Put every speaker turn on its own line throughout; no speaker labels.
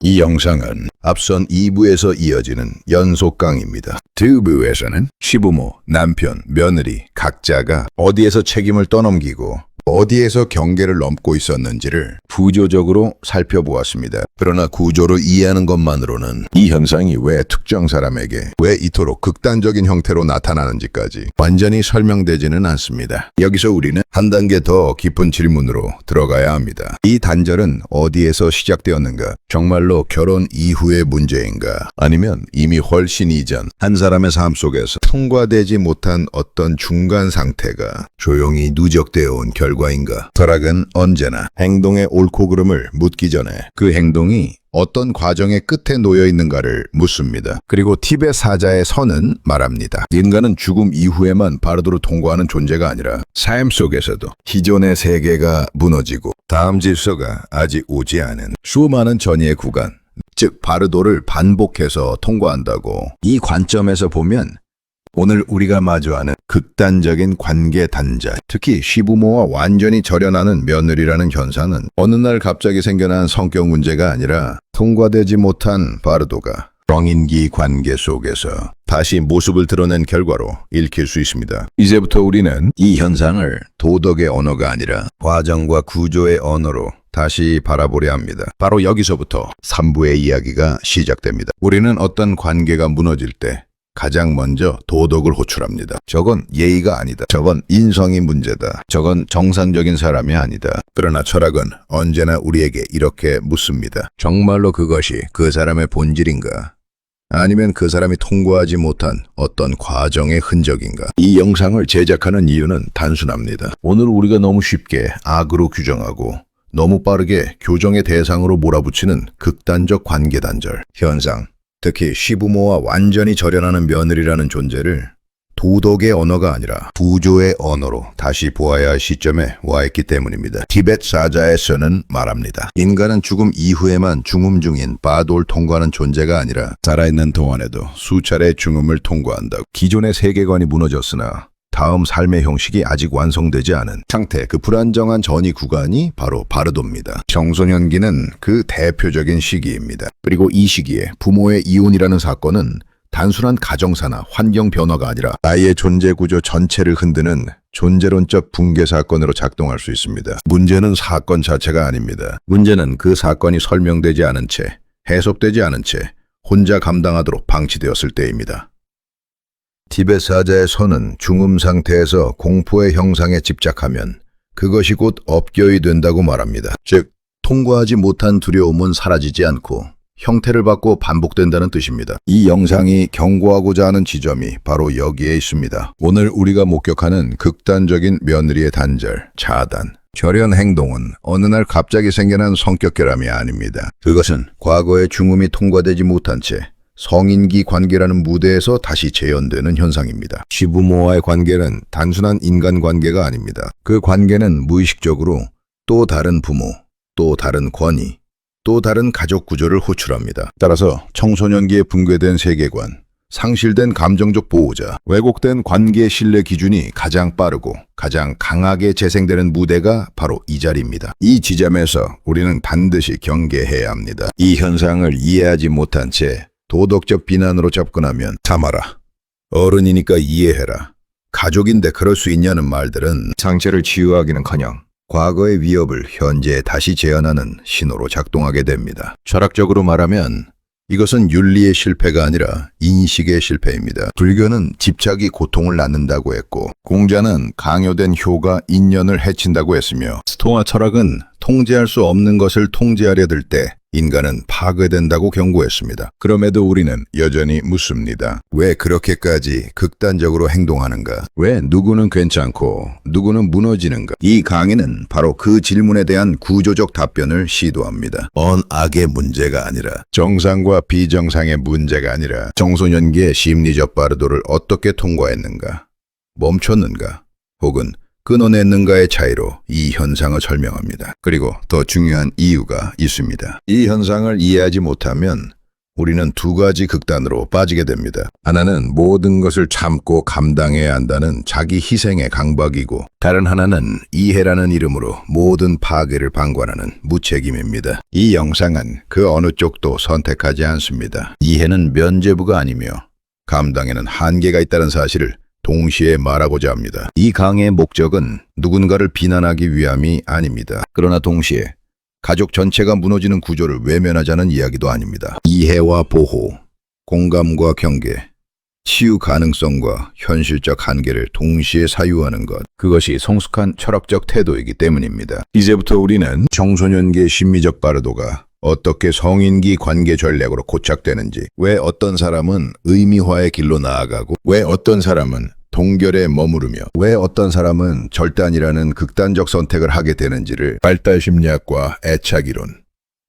이 영상은 앞선 2부에서 이어지는 연속 강의입니다. 2부에서는 시부모, 남편, 며느리 각자가 어디에서 책임을 떠넘기고 어디에서 경계를 넘고 있었는지를 구조적으로 살펴보았습니다. 그러나 구조를 이해하는 것만으로는 이 현상이 왜 특정 사람에게 왜 이토록 극단적인 형태로 나타나는지까지 완전히 설명되지는 않습니다. 여기서 우리는 한 단계 더 깊은 질문으로 들어가야 합니다. 이 단절은 어디에서 시작되었는가? 정말로 결혼 이후의 문제인가? 아니면 이미 훨씬 이전 한 사람의 삶 속에서 통과되지 못한 어떤 중간 상태가 조용히 누적되어 온 결과인가? 철학은 언제나 행동의 옳고 그름을 묻기 전에 그 행동이 어떤 과정의 끝에 놓여 있는가를 묻습니다. 그리고 티벳 사자의 선은 말합니다. 인간은 죽음 이후에만 바르도로 통과하는 존재가 아니라 삶 속에서도 기존의 세계가 무너지고 다음 질서가 아직 오지 않은 수많은 전이의 구간, 즉 바르도를 반복해서 통과한다고. 이 관점에서 보면 오늘 우리가 마주하는 극단적인 관계 단절, 특히 시부모와 완전히 절연하는 며느리라는 현상은 어느 날 갑자기 생겨난 성격 문제가 아니라 통과되지 못한 바르도가 성인기 관계 속에서 다시 모습을 드러낸 결과로 읽힐 수 있습니다. 이제부터 우리는 이 현상을 도덕의 언어가 아니라 과정과 구조의 언어로 다시 바라보려 합니다. 바로 여기서부터 3부의 이야기가 시작됩니다. 우리는 어떤 관계가 무너질 때 가장 먼저 도덕을 호출합니다. 저건 예의가 아니다. 저건 인성이 문제다. 저건 정상적인 사람이 아니다. 그러나 철학은 언제나 우리에게 이렇게 묻습니다. 정말로 그것이 그 사람의 본질인가? 아니면 그 사람이 통과하지 못한 어떤 과정의 흔적인가? 이 영상을 제작하는 이유는 단순합니다. 오늘 우리가 너무 쉽게 악으로 규정하고 너무 빠르게 교정의 대상으로 몰아붙이는 극단적 관계 단절 현상, 특히 시부모와 완전히 절연하는 며느리라는 존재를 도덕의 언어가 아니라 구조의 언어로 다시 보아야 할 시점에 와 있기 때문입니다. 티벳 사자의 선은 말합니다. 인간은 죽음 이후에만 중음 중인 바돌 통과하는 존재가 아니라 살아있는 동안에도 수차례 중음을 통과한다. 기존의 세계관이 무너졌으나 다음 삶의 형식이 아직 완성되지 않은 상태, 그 불안정한 전이 구간이 바로 바르도입니다. 청소년기는 그 대표적인 시기입니다. 그리고 이 시기에 부모의 이혼이라는 사건은 단순한 가정사나 환경 변화가 아니라 아이의 존재 구조 전체를 흔드는 존재론적 붕괴 사건으로 작동할 수 있습니다. 문제는 사건 자체가 아닙니다. 문제는 그 사건이 설명되지 않은 채, 해석되지 않은 채 혼자 감당하도록 방치되었을 때입니다. 티벳 사자의 선은 중음 상태에서 공포의 형상에 집착하면 그것이 곧 업결이 된다고 말합니다. 즉, 통과하지 못한 두려움은 사라지지 않고 형태를 받고 반복된다는 뜻입니다. 이 영상이 경고하고자 하는 지점이 바로 여기에 있습니다. 오늘 우리가 목격하는 극단적인 며느리의 단절, 차단, 절연 행동은 어느 날 갑자기 생겨난 성격 결함이 아닙니다. 그것은 과거의 중음이 통과되지 못한 채 성인기 관계라는 무대에서 다시 재현되는 현상입니다. 시부모와의 관계는 단순한 인간관계가 아닙니다. 그 관계는 무의식적으로 또 다른 부모, 또 다른 권위, 또 다른 가족 구조를 호출합니다. 따라서 청소년기에 붕괴된 세계관, 상실된 감정적 보호자, 왜곡된 관계 신뢰 기준이 가장 빠르고 가장 강하게 재생되는 무대가 바로 이 자리입니다. 이 지점에서 우리는 반드시 경계해야 합니다. 이 현상을 이해하지 못한 채 도덕적 비난으로 접근하면 참아라, 어른이니까 이해해라, 가족인데 그럴 수 있냐는 말들은 상처를 치유하기는커녕 과거의 위협을 현재에 다시 재현하는 신호로 작동하게 됩니다. 철학적으로 말하면 이것은 윤리의 실패가 아니라 인식의 실패입니다. 불교는 집착이 고통을 낳는다고 했고, 공자는 강요된 효가 인연을 해친다고 했으며, 스토아 철학은 통제할 수 없는 것을 통제하려 들 때 인간은 파괴된다고 경고했습니다. 그럼에도 우리는 여전히 묻습니다. 왜 그렇게까지 극단적으로 행동하는가? 왜 누구는 괜찮고 누구는 무너지는가? 이 강의는 바로 그 질문에 대한 구조적 답변을 시도합니다. 언악의 문제가 아니라, 정상과 비정상의 문제가 아니라 청소년기의 심리적 바르도를 어떻게 통과했는가? 멈췄는가? 혹은 끊어냈는가의 차이로 이 현상을 설명합니다. 그리고 더 중요한 이유가 있습니다. 이 현상을 이해하지 못하면 우리는 두 가지 극단으로 빠지게 됩니다. 하나는 모든 것을 참고 감당해야 한다는 자기 희생의 강박이고, 다른 하나는 이해라는 이름으로 모든 파괴를 방관하는 무책임입니다. 이 영상은 그 어느 쪽도 선택하지 않습니다. 이해는 면죄부가 아니며 감당에는 한계가 있다는 사실을 동시에 말하고자 합니다. 이 강의의 목적은 누군가를 비난하기 위함이 아닙니다. 그러나 동시에 가족 전체가 무너지는 구조를 외면하자는 이야기도 아닙니다. 이해와 보호, 공감과 경계, 치유 가능성과 현실적 한계를 동시에 사유하는 것, 그것이 성숙한 철학적 태도이기 때문입니다. 이제부터 우리는 청소년기의 심리적 바르도가 어떻게 성인기 관계 전략으로 고착되는지, 왜 어떤 사람은 의미화의 길로 나아가고, 왜 어떤 사람은 동결에 머무르며, 왜 어떤 사람은 절단이라는 극단적 선택을 하게 되는지를 발달 심리학과 애착이론,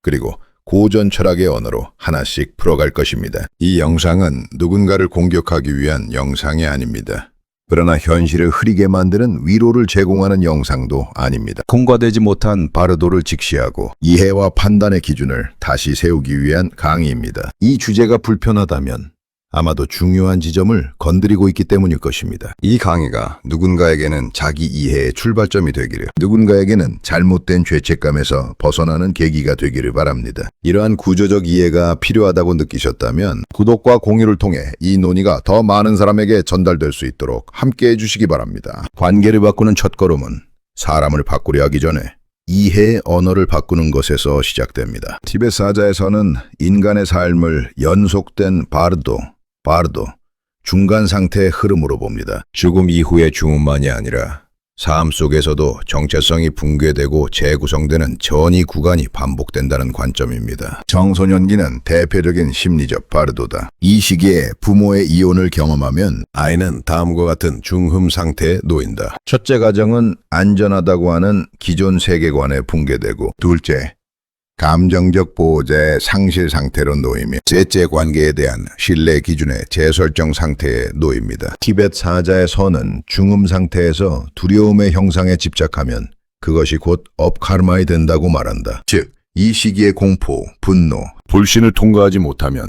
그리고 고전 철학의 언어로 하나씩 풀어갈 것입니다. 이 영상은 누군가를 공격하기 위한 영상이 아닙니다. 그러나 현실을 흐리게 만드는 위로를 제공하는 영상도 아닙니다. 통과되지 못한 바르도를 직시하고 이해와 판단의 기준을 다시 세우기 위한 강의입니다. 이 주제가 불편하다면 아마도 중요한 지점을 건드리고 있기 때문일 것입니다. 이 강의가 누군가에게는 자기 이해의 출발점이 되기를, 누군가에게는 잘못된 죄책감에서 벗어나는 계기가 되기를 바랍니다. 이러한 구조적 이해가 필요하다고 느끼셨다면 구독과 공유를 통해 이 논의가 더 많은 사람에게 전달될 수 있도록 함께해 주시기 바랍니다. 관계를 바꾸는 첫걸음은 사람을 바꾸려 하기 전에 이해의 언어를 바꾸는 것에서 시작됩니다. 티베트 사자에서는 인간의 삶을 연속된 바르도, 중간 상태의 흐름으로 봅니다. 죽음 이후의 죽음만이 아니라 삶 속에서도 정체성이 붕괴되고 재구성되는 전이 구간이 반복된다는 관점입니다. 청소년기는 대표적인 심리적 바르도다. 이 시기에 부모의 이혼을 경험하면 아이는 다음과 같은 중흠 상태에 놓인다. 첫째 가정은 안전하다고 하는 기존 세계관에 붕괴되고, 둘째, 감정적 보호자의 상실 상태로 놓이며, 셋째, 관계에 대한 신뢰 기준의 재설정 상태에 놓입니다. 티베트 사자의 선은 중음 상태에서 두려움의 형상에 집착하면 그것이 곧 업카르마이 된다고 말한다. 즉, 이 시기의 공포, 분노, 불신을 통과하지 못하면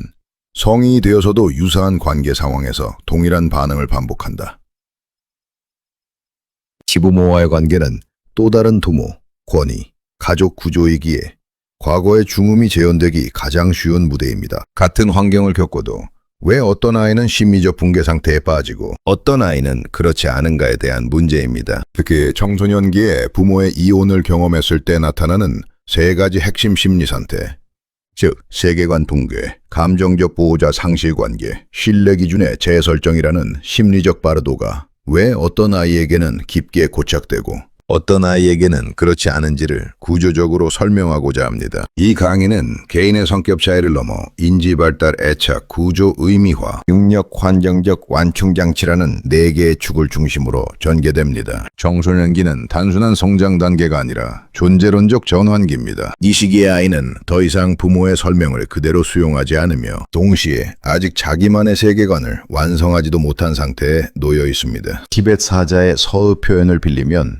성인이 되어서도 유사한 관계 상황에서 동일한 반응을 반복한다. 시부모와의 관계는 또 다른 도모, 권위, 가족 구조이기에 과거의 중음이 재현되기 가장 쉬운 무대입니다. 같은 환경을 겪고도 왜 어떤 아이는 심리적 붕괴 상태에 빠지고 어떤 아이는 그렇지 않은가에 대한 문제입니다. 특히 청소년기에 부모의 이혼을 경험했을 때 나타나는 세 가지 핵심 심리 상태, 즉 세계관 붕괴, 감정적 보호자 상실 관계, 신뢰 기준의 재설정이라는 심리적 바르도가 왜 어떤 아이에게는 깊게 고착되고 어떤 아이에게는 그렇지 않은지를 구조적으로 설명하고자 합니다. 이 강의는 개인의 성격 차이를 넘어 인지발달, 애착, 구조, 의미화, 능력, 환경적 완충장치라는 네 개의 축을 중심으로 전개됩니다. 청소년기는 단순한 성장 단계가 아니라 존재론적 전환기입니다. 이 시기의 아이는 더 이상 부모의 설명을 그대로 수용하지 않으며 동시에 아직 자기만의 세계관을 완성하지도 못한 상태에 놓여 있습니다. 티베트 사자의 서의 표현을 빌리면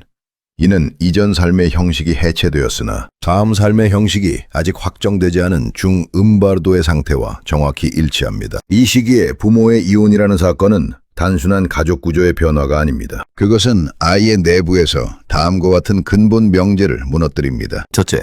이는 이전 삶의 형식이 해체되었으나 다음 삶의 형식이 아직 확정되지 않은 중음바르도의 상태와 정확히 일치합니다. 이 시기에 부모의 이혼이라는 사건은 단순한 가족 구조의 변화가 아닙니다. 그것은 아이의 내부에서 다음과 같은 근본 명제를 무너뜨립니다. 첫째,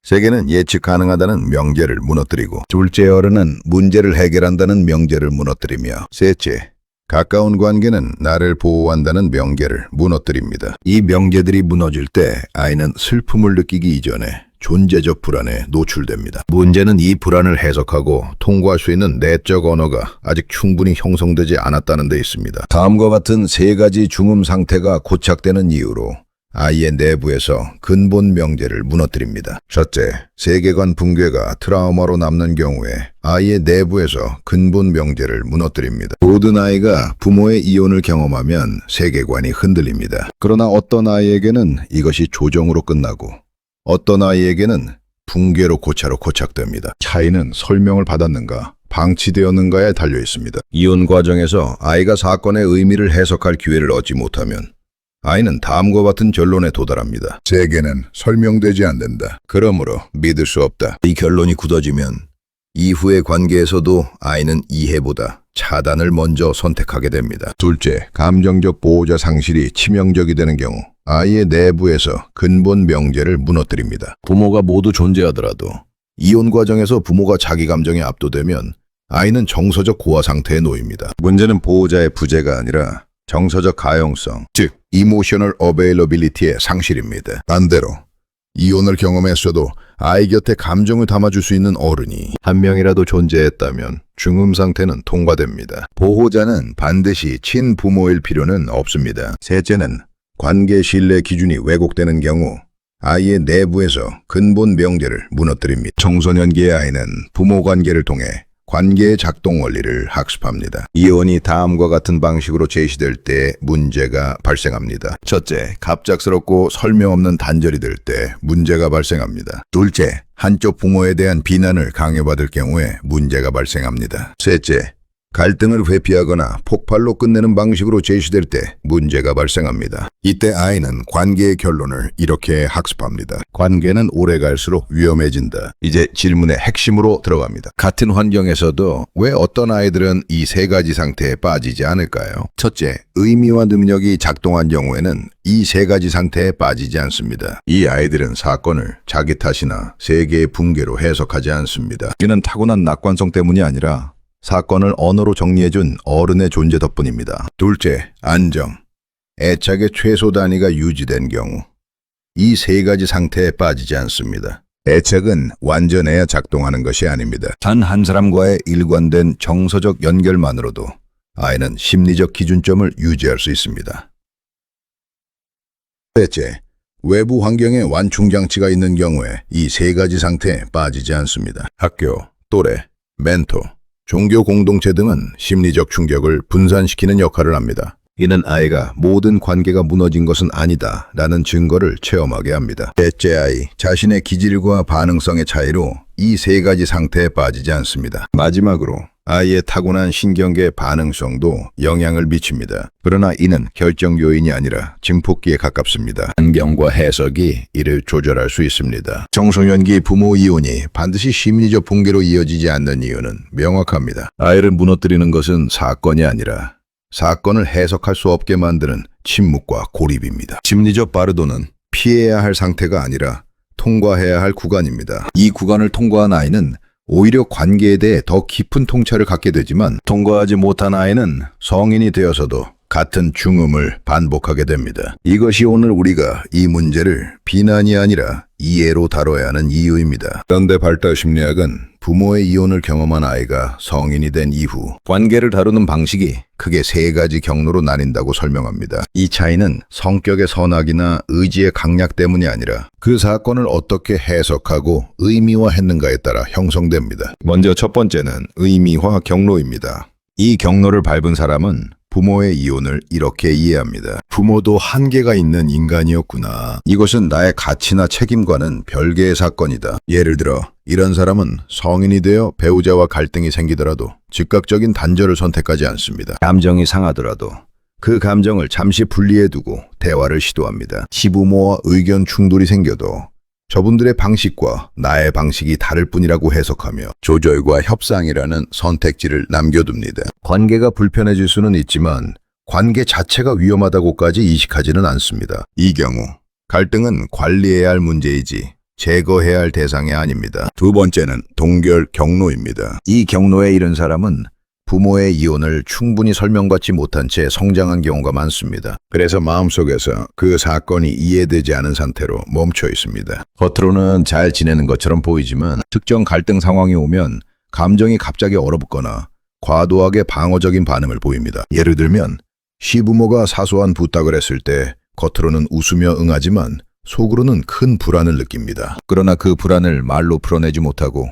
세계는 예측 가능하다는 명제를 무너뜨리고, 둘째, 어른은 문제를 해결한다는 명제를 무너뜨리며, 셋째, 가까운 관계는 나를 보호한다는 명제를 무너뜨립니다. 이 명제들이 무너질 때 아이는 슬픔을 느끼기 이전에 존재적 불안에 노출됩니다. 문제는 이 불안을 해석하고 통과할 수 있는 내적 언어가 아직 충분히 형성되지 않았다는 데 있습니다. 다음과 같은 세 가지 중음 상태가 고착되는 이유로 아이의 내부에서 근본 명제를 무너뜨립니다. 첫째, 세계관 붕괴가 트라우마로 남는 경우에 아이의 내부에서 근본 명제를 무너뜨립니다. 모든 아이가 부모의 이혼을 경험하면 세계관이 흔들립니다. 그러나 어떤 아이에게는 이것이 조정으로 끝나고 어떤 아이에게는 붕괴로 고차로 고착됩니다. 차이는 설명을 받았는가, 방치되었는가에 달려 있습니다. 이혼 과정에서 아이가 사건의 의미를 해석할 기회를 얻지 못하면 아이는 다음과 같은 결론에 도달합니다. 세계는 설명되지 않는다. 그러므로 믿을 수 없다. 이 결론이 굳어지면 이후의 관계에서도 아이는 이해보다 차단을 먼저 선택하게 됩니다. 둘째, 감정적 보호자 상실이 치명적이 되는 경우 아이의 내부에서 근본 명제를 무너뜨립니다. 부모가 모두 존재하더라도 이혼 과정에서 부모가 자기 감정에 압도되면 아이는 정서적 고아 상태에 놓입니다. 문제는 보호자의 부재가 아니라 정서적 가용성, 즉 emotional availability의 상실입니다. 반대로 이혼을 경험했어도 아이 곁에 감정을 담아줄 수 있는 어른이 한 명이라도 존재했다면 중음 상태는 통과됩니다. 보호자는 반드시 친부모일 필요는 없습니다. 셋째는 관계 신뢰 기준이 왜곡되는 경우 아이의 내부에서 근본 명제를 무너뜨립니다. 청소년기의 아이는 부모 관계를 통해 관계의 작동 원리를 학습합니다. 이혼이 다음과 같은 방식으로 제시될 때 문제가 발생합니다. 첫째, 갑작스럽고 설명 없는 단절이 될 때 문제가 발생합니다. 둘째, 한쪽 부모에 대한 비난을 강요받을 경우에 문제가 발생합니다. 셋째, 갈등을 회피하거나 폭발로 끝내는 방식으로 제시될 때 문제가 발생합니다. 이때 아이는 관계의 결론을 이렇게 학습합니다. 관계는 오래 갈수록 위험해진다. 이제 질문의 핵심으로 들어갑니다. 같은 환경에서도 왜 어떤 아이들은 이 세 가지 상태에 빠지지 않을까요? 첫째, 의미와 능력이 작동한 경우에는 이 세 가지 상태에 빠지지 않습니다. 이 아이들은 사건을 자기 탓이나 세계의 붕괴로 해석하지 않습니다. 이는 타고난 낙관성 때문이 아니라 사건을 언어로 정리해준 어른의 존재 덕분입니다. 둘째, 안정. 애착의 최소 단위가 유지된 경우 이 세 가지 상태에 빠지지 않습니다. 애착은 완전해야 작동하는 것이 아닙니다. 단 한 사람과의 일관된 정서적 연결만으로도 아이는 심리적 기준점을 유지할 수 있습니다. 셋째, 외부 환경에 완충장치가 있는 경우에 이 세 가지 상태에 빠지지 않습니다. 학교, 또래, 멘토, 종교 공동체 등은 심리적 충격을 분산시키는 역할을 합니다. 이는 아이가 모든 관계가 무너진 것은 아니다 라는 증거를 체험하게 합니다. 셋째 아이, 자신의 기질과 반응성의 차이로 이 세 가지 상태에 빠지지 않습니다. 마지막으로 아이의 타고난 신경계 반응성도 영향을 미칩니다. 그러나 이는 결정 요인이 아니라 증폭기에 가깝습니다. 환경과 해석이 이를 조절할 수 있습니다. 청소년기 부모 이혼이 반드시 심리적 붕괴로 이어지지 않는 이유는 명확합니다. 아이를 무너뜨리는 것은 사건이 아니라 사건을 해석할 수 없게 만드는 침묵과 고립입니다. 심리적 바르도는 피해야 할 상태가 아니라 통과해야 할 구간입니다. 이 구간을 통과한 아이는 오히려 관계에 대해 더 깊은 통찰을 갖게 되지만 통과하지 못한 아이는 성인이 되어서도 같은 중음을 반복하게 됩니다. 이것이 오늘 우리가 이 문제를 비난이 아니라 이해로 다뤄야 하는 이유입니다. 그런데 발달 심리학은 부모의 이혼을 경험한 아이가 성인이 된 이후 관계를 다루는 방식이 크게 세 가지 경로로 나뉜다고 설명합니다. 이 차이는 성격의 선악이나 의지의 강약 때문이 아니라 그 사건을 어떻게 해석하고 의미화했는가에 따라 형성됩니다. 먼저 첫 번째는 의미화 경로입니다. 이 경로를 밟은 사람은 부모의 이혼을 이렇게 이해합니다. 부모도 한계가 있는 인간이었구나. 이것은 나의 가치나 책임과는 별개의 사건이다. 예를 들어 이런 사람은 성인이 되어 배우자와 갈등이 생기더라도 즉각적인 단절을 선택하지 않습니다. 감정이 상하더라도 그 감정을 잠시 분리해두고 대화를 시도합니다. 시부모와 의견 충돌이 생겨도 저분들의 방식과 나의 방식이 다를 뿐이라고 해석하며 조절과 협상이라는 선택지를 남겨둡니다. 관계가 불편해질 수는 있지만 관계 자체가 위험하다고까지 인식하지는 않습니다. 이 경우 갈등은 관리해야 할 문제이지 제거해야 할 대상이 아닙니다. 두 번째는 동결 경로입니다. 이 경로에 이른 사람은 부모의 이혼을 충분히 설명받지 못한 채 성장한 경우가 많습니다. 그래서 마음속에서 그 사건이 이해되지 않은 상태로 멈춰 있습니다. 겉으로는 잘 지내는 것처럼 보이지만 특정 갈등 상황이 오면 감정이 갑자기 얼어붙거나 과도하게 방어적인 반응을 보입니다. 예를 들면 시부모가 사소한 부탁을 했을 때 겉으로는 웃으며 응하지만 속으로는 큰 불안을 느낍니다. 그러나 그 불안을 말로 풀어내지 못하고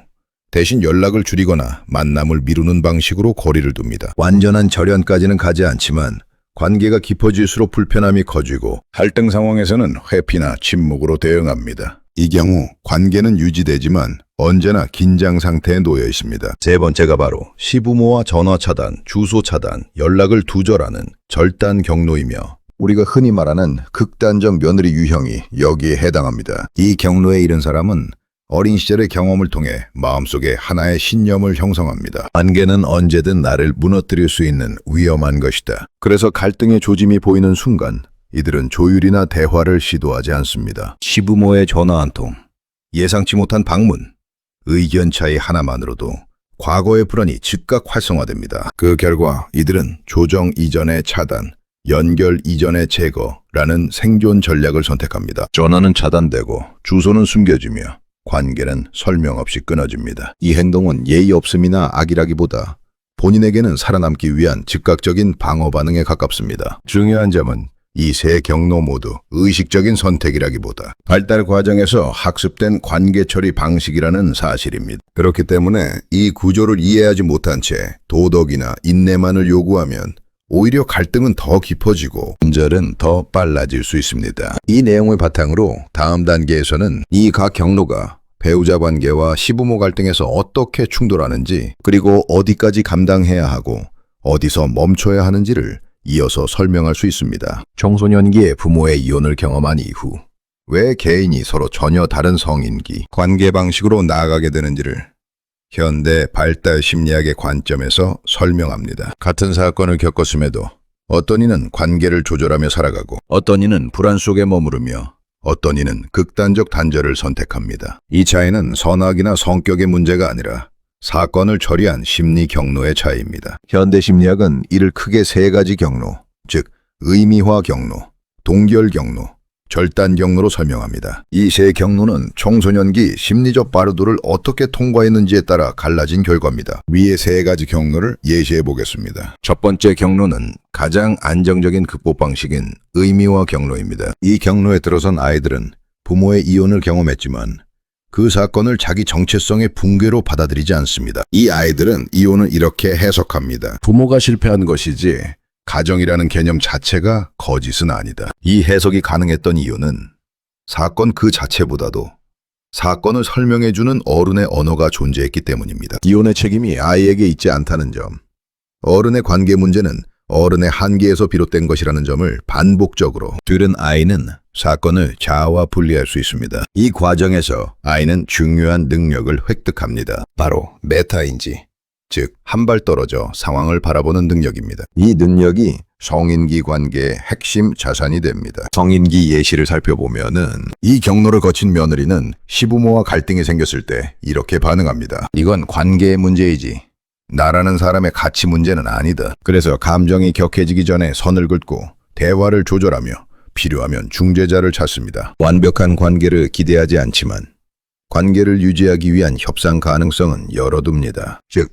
대신 연락을 줄이거나 만남을 미루는 방식으로 거리를 둡니다. 완전한 절연까지는 가지 않지만 관계가 깊어질수록 불편함이 커지고 갈등 상황에서는 회피나 침묵으로 대응합니다. 이 경우 관계는 유지되지만 언제나 긴장 상태에 놓여 있습니다. 세 번째가 바로 시부모와 전화 차단, 주소 차단, 연락을 두절하는 절단 경로이며 우리가 흔히 말하는 극단적 며느리 유형이 여기에 해당합니다. 이 경로에 이른 사람은 어린 시절의 경험을 통해 마음속에 하나의 신념을 형성합니다. 관계는 언제든 나를 무너뜨릴 수 있는 위험한 것이다. 그래서 갈등의 조짐이 보이는 순간 이들은 조율이나 대화를 시도하지 않습니다. 시부모의 전화 한 통, 예상치 못한 방문, 의견 차이 하나만으로도 과거의 불안이 즉각 활성화됩니다. 그 결과 이들은 조정 이전의 차단, 연결 이전의 제거라는 생존 전략을 선택합니다. 전화는 차단되고 주소는 숨겨지며 관계는 설명 없이 끊어집니다. 이 행동은 예의 없음이나 악이라기보다 본인에게는 살아남기 위한 즉각적인 방어 반응에 가깝습니다. 중요한 점은 이 세 경로 모두 의식적인 선택이라기보다 발달 과정에서 학습된 관계 처리 방식이라는 사실입니다. 그렇기 때문에 이 구조를 이해하지 못한 채 도덕이나 인내만을 요구하면 오히려 갈등은 더 깊어지고 분절은 더 빨라질 수 있습니다. 이 내용을 바탕으로 다음 단계에서는 이 각 경로가 배우자 관계와 시부모 갈등에서 어떻게 충돌하는지, 그리고 어디까지 감당해야 하고 어디서 멈춰야 하는지를 이어서 설명할 수 있습니다. 청소년기에 부모의 이혼을 경험한 이후 왜 개인이 서로 전혀 다른 성인기, 관계 방식으로 나아가게 되는지를 현대 발달 심리학의 관점에서 설명합니다. 같은 사건을 겪었음에도 어떤 이는 관계를 조절하며 살아가고 어떤 이는 불안 속에 머무르며 어떤 이는 극단적 단절을 선택합니다. 이 차이는 선악이나 성격의 문제가 아니라 사건을 처리한 심리 경로의 차이입니다. 현대 심리학은 이를 크게 세 가지 경로, 즉 의미화 경로, 동결 경로, 절단 경로로 설명합니다. 이 세 경로는 청소년기 심리적 바로도를 어떻게 통과했는지에 따라 갈라진 결과입니다. 위의 세 가지 경로를 예시해 보겠습니다. 첫 번째 경로는 가장 안정적인 극복 방식인 의미화 경로입니다. 이 경로에 들어선 아이들은 부모의 이혼을 경험했지만 그 사건을 자기 정체성의 붕괴로 받아들이지 않습니다. 이 아이들은 이혼을 이렇게 해석합니다. 부모가 실패한 것이지 가정이라는 개념 자체가 거짓은 아니다. 이 해석이 가능했던 이유는 사건 그 자체보다도 사건을 설명해주는 어른의 언어가 존재했기 때문입니다. 이혼의 책임이 아이에게 있지 않다는 점, 어른의 관계 문제는 어른의 한계에서 비롯된 것이라는 점을 반복적으로 들은 아이는 사건을 자아와 분리할 수 있습니다. 이 과정에서 아이는 중요한 능력을 획득합니다. 바로 메타인지, 즉 한 발 떨어져 상황을 바라보는 능력입니다. 이 능력이 성인기 관계의 핵심 자산이 됩니다. 성인기 예시를 살펴보면은 이 경로를 거친 며느리는 시부모와 갈등이 생겼을 때 이렇게 반응합니다. 이건 관계의 문제이지 나라는 사람의 가치 문제는 아니다. 그래서 감정이 격해지기 전에 선을 긋고 대화를 조절하며 필요하면 중재자를 찾습니다. 완벽한 관계를 기대하지 않지만 관계를 유지하기 위한 협상 가능성은 열어둡니다. 즉,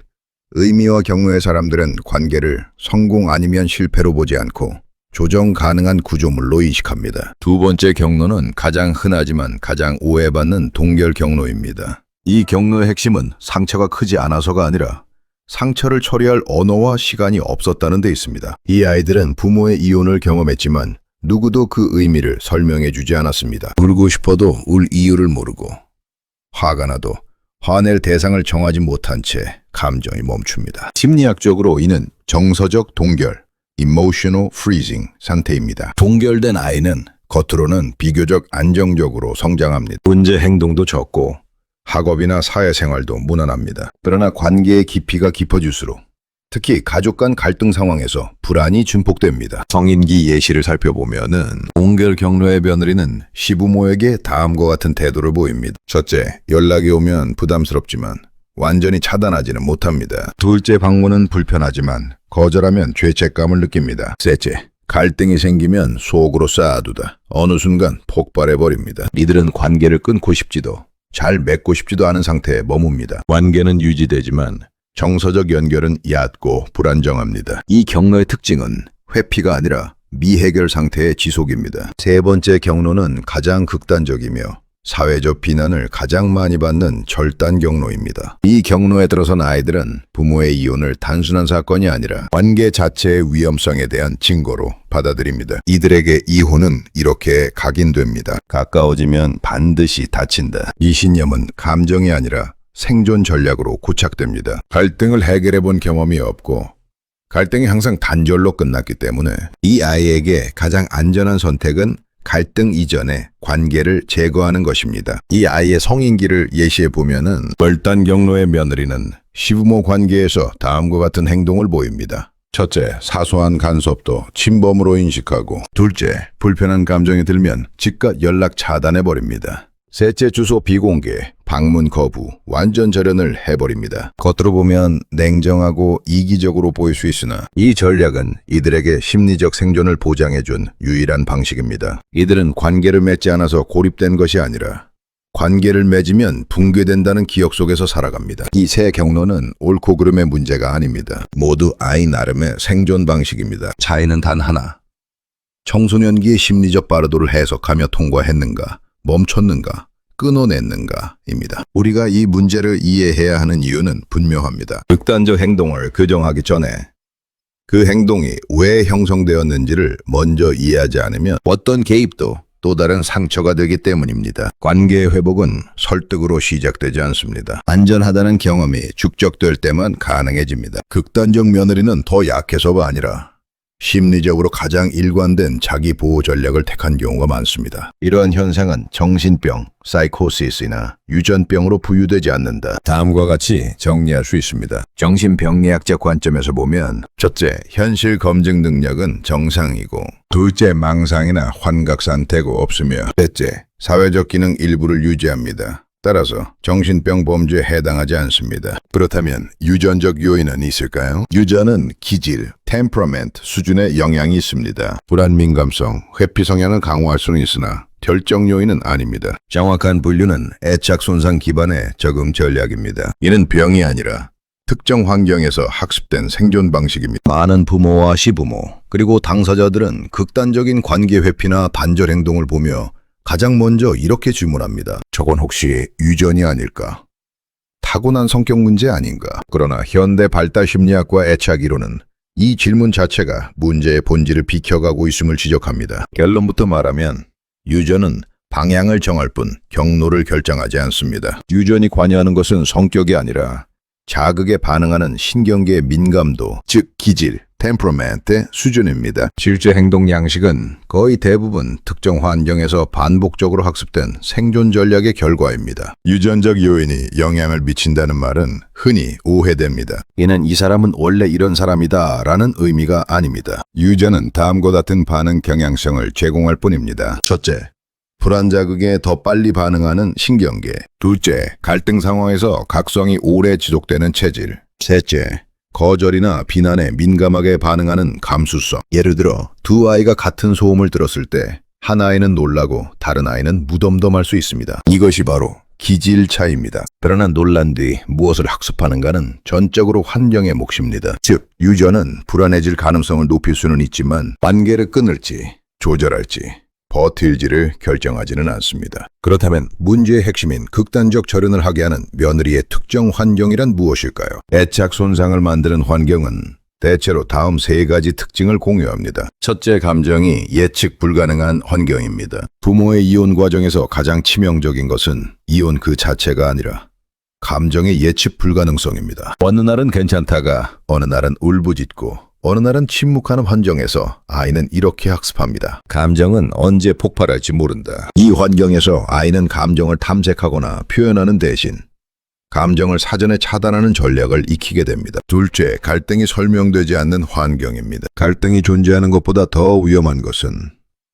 의미와 경로의 사람들은 관계를 성공 아니면 실패로 보지 않고 조정 가능한 구조물로 인식합니다. 두 번째 경로는 가장 흔하지만 가장 오해받는 동결 경로입니다. 이 경로의 핵심은 상처가 크지 않아서가 아니라 상처를 처리할 언어와 시간이 없었다는 데 있습니다. 이 아이들은 부모의 이혼을 경험했지만 누구도 그 의미를 설명해 주지 않았습니다. 울고 싶어도 울 이유를 모르고 화가 나도 화낼 대상을 정하지 못한 채 감정이 멈춥니다. 심리학적으로 이는 정서적 동결, emotional freezing 상태입니다. 동결된 아이는 겉으로는 비교적 안정적으로 성장합니다. 문제 행동도 적고 학업이나 사회생활도 무난합니다. 그러나 관계의 깊이가 깊어질수록 특히 가족 간 갈등 상황에서 불안이 증폭됩니다. 성인기 예시를 살펴보면은 동결 경로의 며느리는 시부모에게 다음과 같은 태도를 보입니다. 첫째, 연락이 오면 부담스럽지만 완전히 차단하지는 못합니다. 둘째, 방문은 불편하지만 거절하면 죄책감을 느낍니다. 셋째, 갈등이 생기면 속으로 쌓아두다 어느 순간 폭발해버립니다. 이들은 관계를 끊고 싶지도 잘 맺고 싶지도 않은 상태에 머뭅니다. 관계는 유지되지만 정서적 연결은 얕고 불안정합니다. 이 경로의 특징은 회피가 아니라 미해결 상태의 지속입니다. 세 번째 경로는 가장 극단적이며 사회적 비난을 가장 많이 받는 절단 경로입니다. 이 경로에 들어선 아이들은 부모의 이혼을 단순한 사건이 아니라 관계 자체의 위험성에 대한 징조로 받아들입니다. 이들에게 이혼은 이렇게 각인됩니다. 가까워지면 반드시 다친다. 이 신념은 감정이 아니라 생존 전략으로 고착됩니다. 갈등을 해결해 본 경험이 없고 갈등이 항상 단절로 끝났기 때문에 이 아이에게 가장 안전한 선택은 갈등 이전에 관계를 제거하는 것입니다. 이 아이의 성인기를 예시해 보면은 벌단 경로의 며느리는 시부모 관계에서 다음과 같은 행동을 보입니다. 첫째, 사소한 간섭도 침범으로 인식하고, 둘째, 불편한 감정이 들면 즉각 연락 차단해 버립니다. 셋째, 주소 비공개, 방문 거부, 완전 절연을 해버립니다. 겉으로 보면 냉정하고 이기적으로 보일 수 있으나 이 전략은 이들에게 심리적 생존을 보장해준 유일한 방식입니다. 이들은 관계를 맺지 않아서 고립된 것이 아니라 관계를 맺으면 붕괴된다는 기억 속에서 살아갑니다. 이 세 경로는 옳고 그름의 문제가 아닙니다. 모두 아이 나름의 생존 방식입니다. 차이는 단 하나. 청소년기의 심리적 빠르도를 해석하며 통과했는가, 멈췄는가, 끊어냈는가입니다. 우리가 이 문제를 이해해야 하는 이유는 분명합니다. 극단적 행동을 교정하기 전에 그 행동이 왜 형성되었는지를 먼저 이해하지 않으면 어떤 개입도 또 다른 상처가 되기 때문입니다. 관계의 회복은 설득으로 시작되지 않습니다. 안전하다는 경험이 축적될 때만 가능해집니다. 극단적 며느리는 더 약해서가 아니라 심리적으로 가장 일관된 자기 보호 전략을 택한 경우가 많습니다. 이러한 현상은 정신병, 사이코시스나 유전병으로 부유되지 않는다. 다음과 같이 정리할 수 있습니다. 정신병리학적 관점에서 보면, 첫째, 현실 검증 능력은 정상이고, 둘째, 망상이나 환각 상태가 없으며, 셋째, 사회적 기능 일부를 유지합니다. 따라서 정신병 범죄에 해당하지 않습니다. 그렇다면 유전적 요인은 있을까요? 유전은 기질, 템퍼러멘트 수준의 영향이 있습니다. 불안민감성, 회피 성향을 강화할 수는 있으나 결정 요인은 아닙니다. 정확한 분류는 애착 손상 기반의 적응 전략입니다. 이는 병이 아니라 특정 환경에서 학습된 생존 방식입니다. 많은 부모와 시부모, 그리고 당사자들은 극단적인 관계 회피나 반절 행동을 보며 가장 먼저 이렇게 질문합니다. 저건 혹시 유전이 아닐까? 타고난 성격 문제 아닌가? 그러나 현대 발달 심리학과 애착 이론은 이 질문 자체가 문제의 본질을 비켜가고 있음을 지적합니다. 결론부터 말하면 유전은 방향을 정할 뿐 경로를 결정하지 않습니다. 유전이 관여하는 것은 성격이 아니라 자극에 반응하는 신경계의 민감도, 즉 기질, 템퍼러멘트의 수준입니다. 실제 행동 양식은 거의 대부분 특정 환경에서 반복적으로 학습된 생존 전략의 결과입니다. 유전적 요인이 영향을 미친다는 말은 흔히 오해됩니다. 이는 이 사람은 원래 이런 사람이다 라는 의미가 아닙니다. 유전은 다음과 같은 반응 경향성을 제공할 뿐입니다. 첫째, 불안 자극에 더 빨리 반응하는 신경계. 둘째, 갈등 상황에서 각성이 오래 지속되는 체질. 셋째, 거절이나 비난에 민감하게 반응하는 감수성. 예를 들어 두 아이가 같은 소음을 들었을 때 한 아이는 놀라고 다른 아이는 무덤덤할 수 있습니다. 이것이 바로 기질 차이입니다. 그러나 놀란 뒤 무엇을 학습하는가는 전적으로 환경의 몫입니다. 즉, 유전은 불안해질 가능성을 높일 수는 있지만 관계를 끊을지 조절할지 버틸지를 결정하지는 않습니다. 그렇다면 문제의 핵심인 극단적 절연을 하게 하는 며느리의 특정 환경이란 무엇일까요? 애착 손상을 만드는 환경은 대체로 다음 세 가지 특징을 공유합니다. 첫째, 감정이 예측 불가능한 환경입니다. 부모의 이혼 과정에서 가장 치명적인 것은 이혼 그 자체가 아니라 감정의 예측 불가능성입니다. 어느 날은 괜찮다가 어느 날은 울부짖고 어느 날은 침묵하는 환경에서 아이는 이렇게 학습합니다. 감정은 언제 폭발할지 모른다. 이 환경에서 아이는 감정을 탐색하거나 표현하는 대신 감정을 사전에 차단하는 전략을 익히게 됩니다. 둘째, 갈등이 설명되지 않는 환경입니다. 갈등이 존재하는 것보다 더 위험한 것은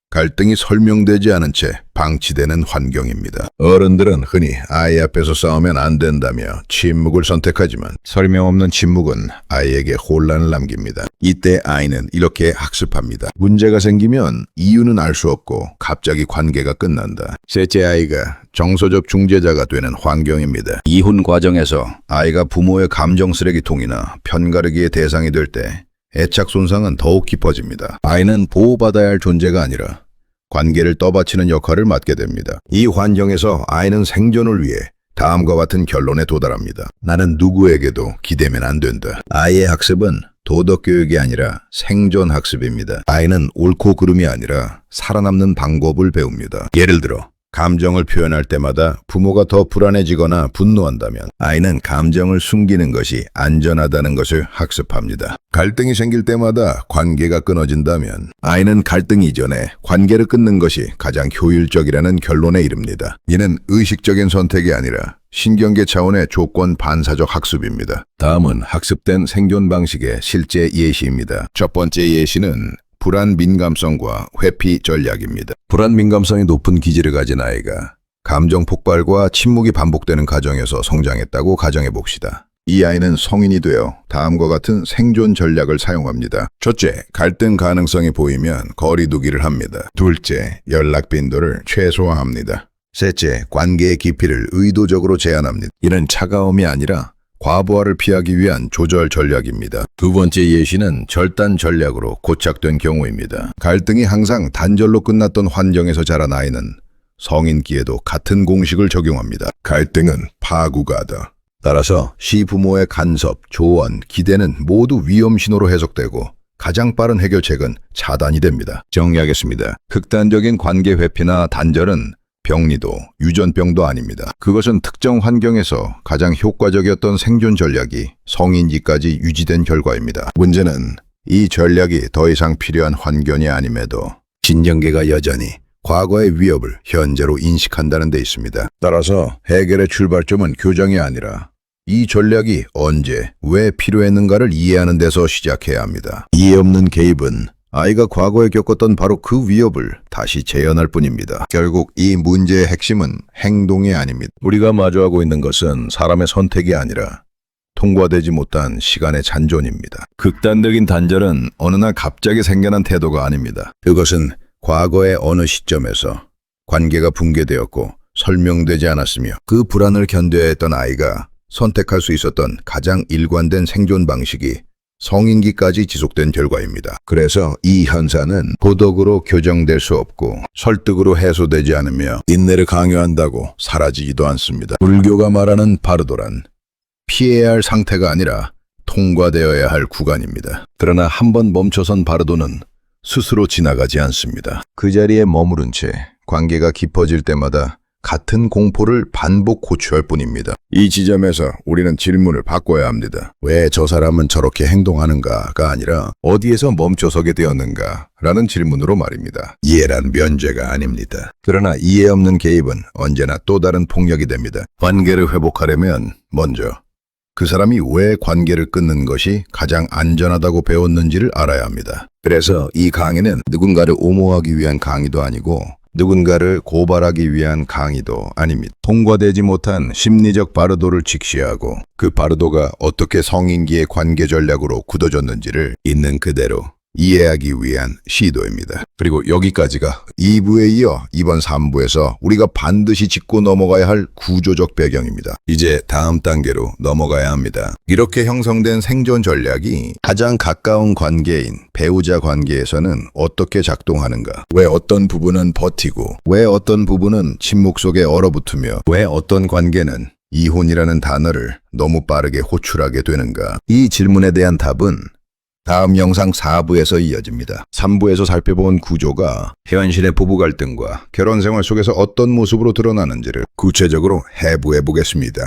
갈등이 설명되지 않은 채 방치되는 환경입니다. 어른들은 흔히 아이 앞에서 싸우면 안 된다며 침묵을 선택하지만 설명 없는 침묵은 아이에게 혼란을 남깁니다. 이때 아이는 이렇게 학습합니다. 문제가 생기면 이유는 알 수 없고 갑자기 관계가 끝난다. 셋째, 아이가 정서적 중재자가 되는 환경입니다. 이혼 과정에서 아이가 부모의 감정 쓰레기통이나 편가르기의 대상이 될 때 애착 손상은 더욱 깊어집니다. 아이는 보호받아야 할 존재가 아니라 관계를 떠받치는 역할을 맡게 됩니다. 이 환경에서 아이는 생존을 위해 다음과 같은 결론에 도달합니다. 나는 누구에게도 기대면 안 된다. 아이의 학습은 도덕교육이 아니라 생존 학습입니다. 아이는 옳고 그름이 아니라 살아남는 방법을 배웁니다. 예를 들어 감정을 표현할 때마다 부모가 더 불안해지거나 분노한다면 아이는 감정을 숨기는 것이 안전하다는 것을 학습합니다. 갈등이 생길 때마다 관계가 끊어진다면 아이는 갈등 이전에 관계를 끊는 것이 가장 효율적이라는 결론에 이릅니다. 이는 의식적인 선택이 아니라 신경계 차원의 조건 반사적 학습입니다. 다음은 학습된 생존 방식의 실제 예시입니다. 첫 번째 예시는 불안 민감성과 회피 전략입니다. 불안 민감성이 높은 기질을 가진 아이가 감정 폭발과 침묵이 반복되는 가정에서 성장했다고 가정해 봅시다. 이 아이는 성인이 되어 다음과 같은 생존 전략을 사용합니다. 첫째, 갈등 가능성이 보이면 거리 두기를 합니다. 둘째, 연락 빈도를 최소화합니다. 셋째, 관계의 깊이를 의도적으로 제한합니다. 이는 차가움이 아니라 과부하를 피하기 위한 조절 전략입니다. 두 번째 예시는 절단 전략으로 고착된 경우입니다. 갈등이 항상 단절로 끝났던 환경에서 자란 아이는 성인기에도 같은 공식을 적용합니다. 갈등은 파국하다. 따라서 시부모의 간섭, 조언, 기대는 모두 위험 신호로 해석되고 가장 빠른 해결책은 차단이 됩니다. 정리하겠습니다. 극단적인 관계 회피나 단절은 병리도, 유전병도 아닙니다. 그것은 특정 환경에서 가장 효과적이었던 생존 전략이 성인기까지 유지된 결과입니다. 문제는 이 전략이 더 이상 필요한 환경이 아님에도 진정계가 여전히 과거의 위협을 현재로 인식한다는 데 있습니다. 따라서 해결의 출발점은 교정이 아니라 이 전략이 언제, 왜 필요했는가를 이해하는 데서 시작해야 합니다. 이해 없는 개입은 아이가 과거에 겪었던 바로 그 위협을 다시 재현할 뿐입니다. 결국 이 문제의 핵심은 행동이 아닙니다. 우리가 마주하고 있는 것은 사람의 선택이 아니라 통과되지 못한 시간의 잔존입니다. 극단적인 단절은 어느 날 갑자기 생겨난 태도가 아닙니다. 그것은 과거의 어느 시점에서 관계가 붕괴되었고 설명되지 않았으며 그 불안을 견뎌야 했던 아이가 선택할 수 있었던 가장 일관된 생존 방식이 성인기까지 지속된 결과입니다. 그래서 이 현상은 도덕으로 교정될 수 없고 설득으로 해소되지 않으며 인내를 강요한다고 사라지지도 않습니다. 불교가 말하는 바르도란 피해야 할 상태가 아니라 통과되어야 할 구간입니다. 그러나 한번 멈춰선 바르도는 스스로 지나가지 않습니다. 그 자리에 머무른 채 관계가 깊어질 때마다 같은 공포를 반복 고취할 뿐입니다. 이 지점에서 우리는 질문을 바꿔야 합니다. 왜 저 사람은 저렇게 행동하는가가 아니라 어디에서 멈춰서게 되었는가 라는 질문으로 말입니다. 이해란 면죄가 아닙니다. 그러나 이해 없는 개입은 언제나 또 다른 폭력이 됩니다. 관계를 회복하려면 먼저 그 사람이 왜 관계를 끊는 것이 가장 안전하다고 배웠는지를 알아야 합니다. 그래서 이 강의는 누군가를 옹호하기 위한 강의도 아니고 누군가를 고발하기 위한 강의도 아닙니다. 통과되지 못한 심리적 바르도를 직시하고 그 바르도가 어떻게 성인기의 관계 전략으로 굳어졌는지를 있는 그대로 이해하기 위한 시도입니다. 그리고 여기까지가 2부에 이어 이번 3부에서 우리가 반드시 짚고 넘어가야 할 구조적 배경입니다. 이제 다음 단계로 넘어가야 합니다. 이렇게 형성된 생존 전략이 가장 가까운 관계인 배우자 관계에서는 어떻게 작동하는가? 왜 어떤 부분은 버티고 왜 어떤 부분은 침묵 속에 얼어붙으며 왜 어떤 관계는 이혼이라는 단어를 너무 빠르게 호출하게 되는가? 이 질문에 대한 답은 다음 영상 4부에서 이어집니다. 3부에서 살펴본 구조가 현실의 부부 갈등과 결혼 생활 속에서 어떤 모습으로 드러나는지를 구체적으로 해부해 보겠습니다.